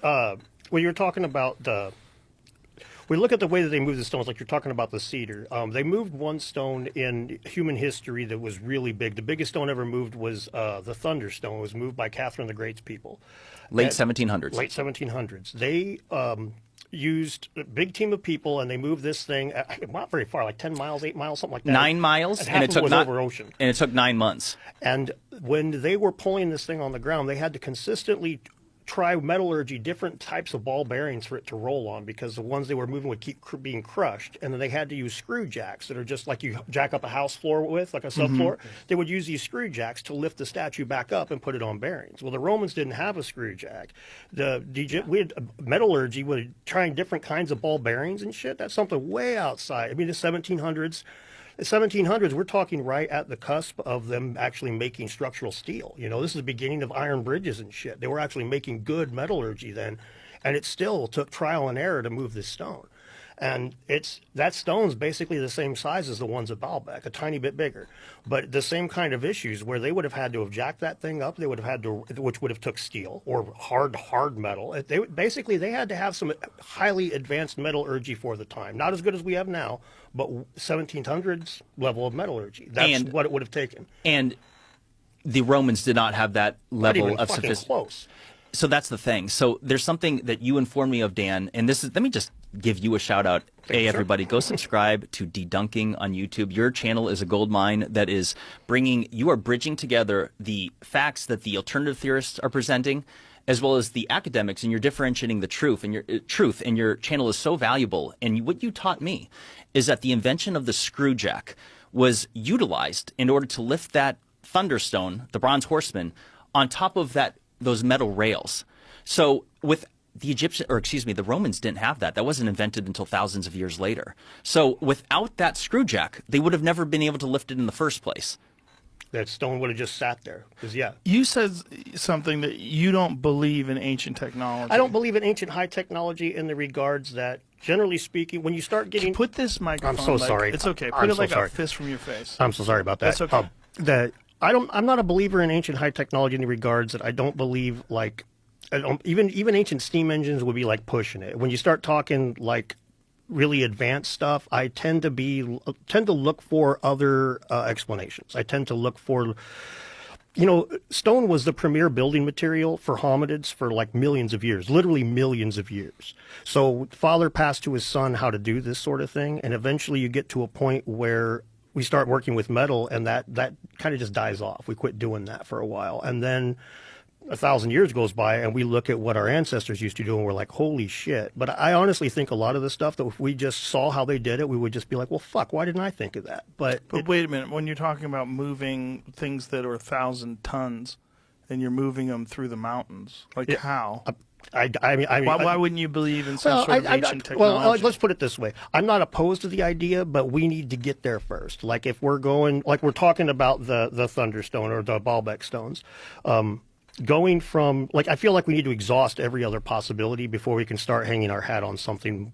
Well, you're talking about the. We look at the way that they move the stones, like you're talking about the cedar. They moved one stone in human history that was really big. The biggest stone ever moved was the Thunderstone. It was moved by Catherine the Great's people. Late 1700s. Late 1700s. They used a big team of people, and they moved this thing not very far, like 10 miles, 8 miles, something like that. 9 miles, and it took over ocean. And it took 9 months. And when they were pulling this thing on the ground, they had to consistently try metallurgy, different types of ball bearings for it to roll on, because the ones they were moving would keep being crushed. And then they had to use screw jacks that are just like you jack up a house floor with, like a subfloor. They would use these screw jacks to lift the statue back up and put it on bearings. Well, the Romans didn't have a screw jack. We had metallurgy, with trying different kinds of ball bearings and shit. That's something way outside. I mean, the 1700s. The 1700s, we're talking right at the cusp of them actually making structural steel. You know, this is the beginning of iron bridges and shit. They were actually making good metallurgy then, and it still took trial and error to move this stone. And that stone's basically the same size as the ones at Baalbek, a tiny bit bigger. But the same kind of issues where they would have had to have jacked that thing up, they would have had to, which would have took steel or hard metal. They had to have some highly advanced metallurgy for the time. Not as good as we have now, but 1700s level of metallurgy. That's what it would have taken. And the Romans did not have that level of sophistication. Close. So that's the thing. So there's something that you informed me of, Dan, and this is, let me just give you a shout out. Hey, everybody, go subscribe to Debunking on YouTube. Your channel is a gold mine that is you are bridging together the facts that the alternative theorists are presenting, as well as the academics, and you're differentiating the truth, and your channel is so valuable. And what you taught me is that the invention of the screw jack was utilized in order to lift that thunderstone, the bronze horseman, on top of those metal rails. So with the Romans didn't have that. That wasn't invented until thousands of years later. So without that screw jack, they would have never been able to lift it in the first place. That stone would have just sat there. You said something that you don't believe in ancient technology. I don't believe in ancient high technology in the regards that, generally speaking, when you start getting... Put this microphone... I'm so sorry. It's okay. Put it like a fist from your face. I'm so sorry about that. That's okay. I'm not a believer in ancient high technology in the regards that I don't believe, like, even ancient steam engines would be like pushing it. When you start talking like really advanced stuff, I tend to look for other explanations. I tend to look for, stone was the premier building material for hominids for like millions of years, literally millions of years. So father passed to his son how to do this sort of thing, and eventually you get to a point where we start working with metal, and that kind of just dies off. We quit doing that for a while, and then 1,000 years goes by, and we look at what our ancestors used to do, and we're like, holy shit. But I honestly think a lot of the stuff that if we just saw how they did it, we would just be like, well, fuck, why didn't I think of that? But wait a minute. When you're talking about moving things that are 1,000 tons, and you're moving them through the mountains, how? Why wouldn't you believe in some sort of ancient technology? Well, let's put it this way. I'm not opposed to the idea, but we need to get there first. Like if we're going, like we're talking about the Thunderstone or the Baalbek stones, going from, like, I feel like we need to exhaust every other possibility before we can start hanging our hat on something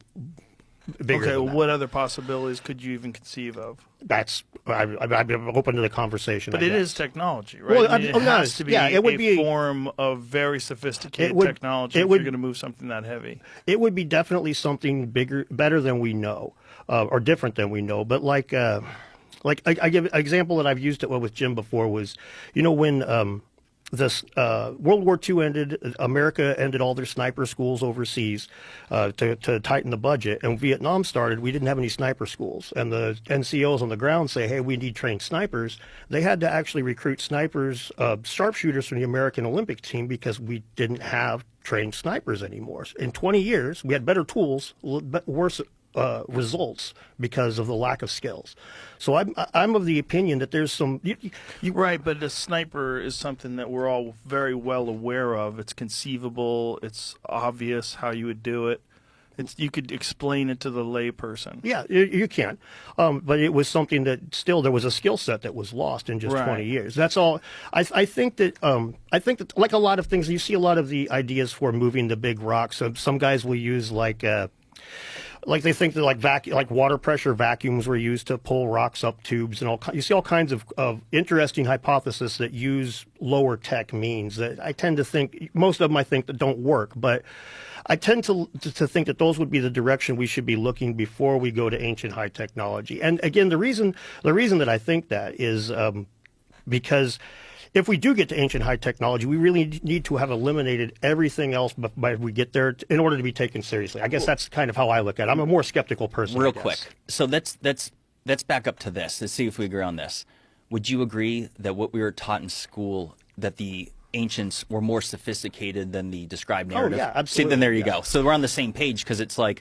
bigger. Okay, than that. What other possibilities could you even conceive of? I'm open to the conversation. But it is technology, right? Well, it has to be it would be a form of very sophisticated technology if you're going to move something that heavy. It would be definitely something better than we know, or different than we know. But like I give an example that I've used it with Jim before was, when World War II ended, America ended all their sniper schools overseas to tighten the budget. And when Vietnam started, we didn't have any sniper schools. And the NCOs on the ground say, hey, we need trained snipers. They had to actually recruit snipers, sharpshooters from the American Olympic team because we didn't have trained snipers anymore. In 20 years, we had better tools, worse results because of the lack of skills. So I'm of the opinion that there's some... Right, but a sniper is something that we're all very well aware of. It's conceivable. It's obvious how you would do it. You could explain it to the layperson. Yeah, you can. But it was something that still there was a skill set that was lost in just 20 years. That's all. I think that like a lot of things, you see a lot of the ideas for moving the big rocks. Some guys will use like... Like they think that like water pressure vacuums were used to pull rocks up tubes, and you see all kinds of interesting hypotheses that use lower tech means that I tend to think, most of them I think that don't work, but I tend to think that those would be the direction we should be looking before we go to ancient high technology. And again, the reason that I think that is because if we do get to ancient high technology, we really need to have eliminated everything else by we get there in order to be taken seriously. I guess that's kind of how I look at it. I'm a more skeptical person. Real quick. So let's back up to this. Let's see if we agree on this. Would you agree that what we were taught in school, that the ancients were more sophisticated than the described narrative? Oh, yeah, absolutely. See, then there you go. So we're on the same page, because it's like,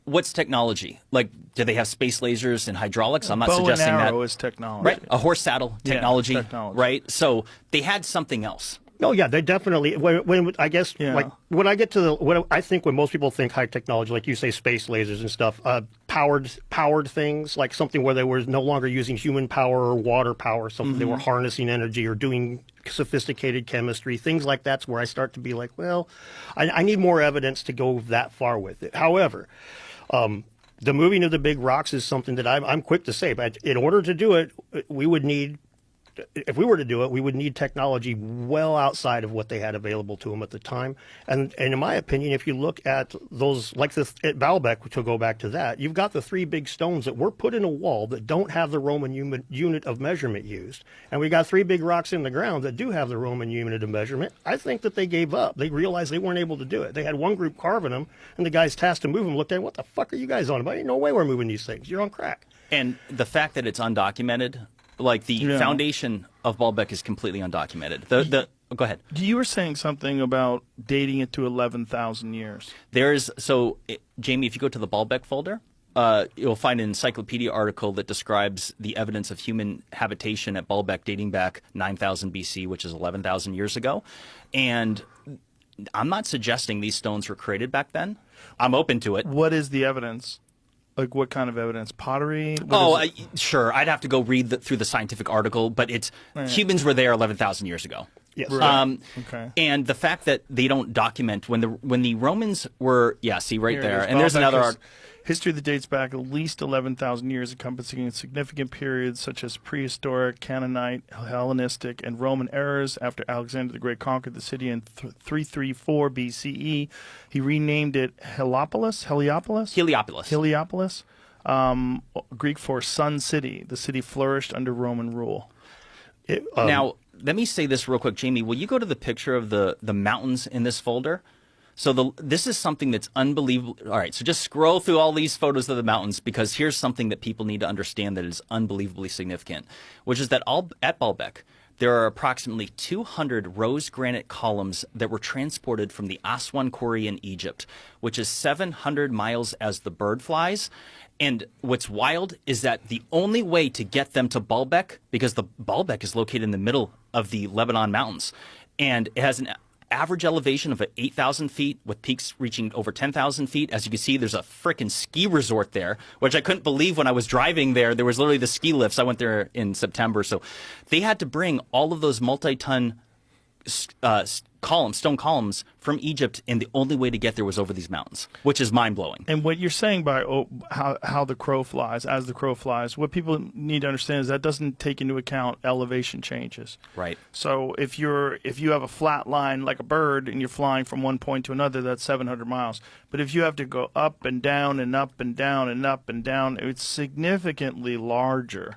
what's technology? Like, do they have space lasers and hydraulics? I'm not suggesting that. Bow and arrow is technology. Right, a horse saddle technology, technology. Right? So they had something else. Oh yeah, they definitely. When I guess like when I get to when most people think high technology, like you say, space lasers and stuff, powered things, like something where they were no longer using human power or water power, something they were harnessing energy or doing sophisticated chemistry, things like that's where I start to be like, well, I need more evidence to go that far with it. However, the moving of the big rocks is something that I'm quick to say, but in order to do it, if we were to do it, we would need technology well outside of what they had available to them at the time. And in my opinion, if you look at those, like at Baalbek, to go back to that, you've got the 3 big stones that were put in a wall that don't have the Roman unit of measurement used. And we got 3 big rocks in the ground that do have the Roman unit of measurement. I think that they gave up. They realized they weren't able to do it. They had one group carving them, and the guys tasked to move them looked at them, what the fuck are you guys on about? Ain't no way we're moving these things. You're on crack. And the fact that it's undocumented, like the foundation of Baalbek is completely undocumented. Go ahead. You were saying something about dating it to 11,000 years. Jamie, if you go to the Baalbek folder, you'll find an encyclopedia article that describes the evidence of human habitation at Baalbek dating back 9,000 BC, which is 11,000 years ago. And I'm not suggesting these stones were created back then. I'm open to it. What is the evidence? Like, what kind of evidence? Pottery? Sure. I'd have to go read through the scientific article, but it's humans were there 11,000 years ago. Yes. Right. Okay. And the fact that they don't document when the Romans were, see right there, and there's another history that dates back at least 11,000 years, encompassing significant periods such as prehistoric, Canaanite, Hellenistic, and Roman eras. After Alexander the Great conquered the city in 334 BCE, he renamed it Heliopolis, Greek for Sun City. The city flourished under Roman rule. Now, let me say this real quick, Jamie. Will you go to the picture of the mountains in this folder? So this is something that's unbelievable. All right, so just scroll through all these photos of the mountains, because here's something that people need to understand that is unbelievably significant, which is that at Baalbek, there are approximately 200 rose granite columns that were transported from the Aswan quarry in Egypt, which is 700 miles as the bird flies. And what's wild is that the only way to get them to Baalbek, because the Baalbek is located in the middle of the Lebanon mountains, and it has an average elevation of 8,000 feet with peaks reaching over 10,000 feet. As you can see, there's a frickin' ski resort there, which I couldn't believe when I was driving there. There was literally the ski lifts. I went there in September. So they had to bring all of those multi-ton stone columns from Egypt, and the only way to get there was over these mountains, which is mind-blowing. And what you're saying by how the crow flies, as the crow flies, what people need to understand is that doesn't take into account elevation changes. Right. So if you have a flat line like a bird and you're flying from one point to another, that's 700 miles. But if you have to go up and down and up and down and up and down, it's significantly larger.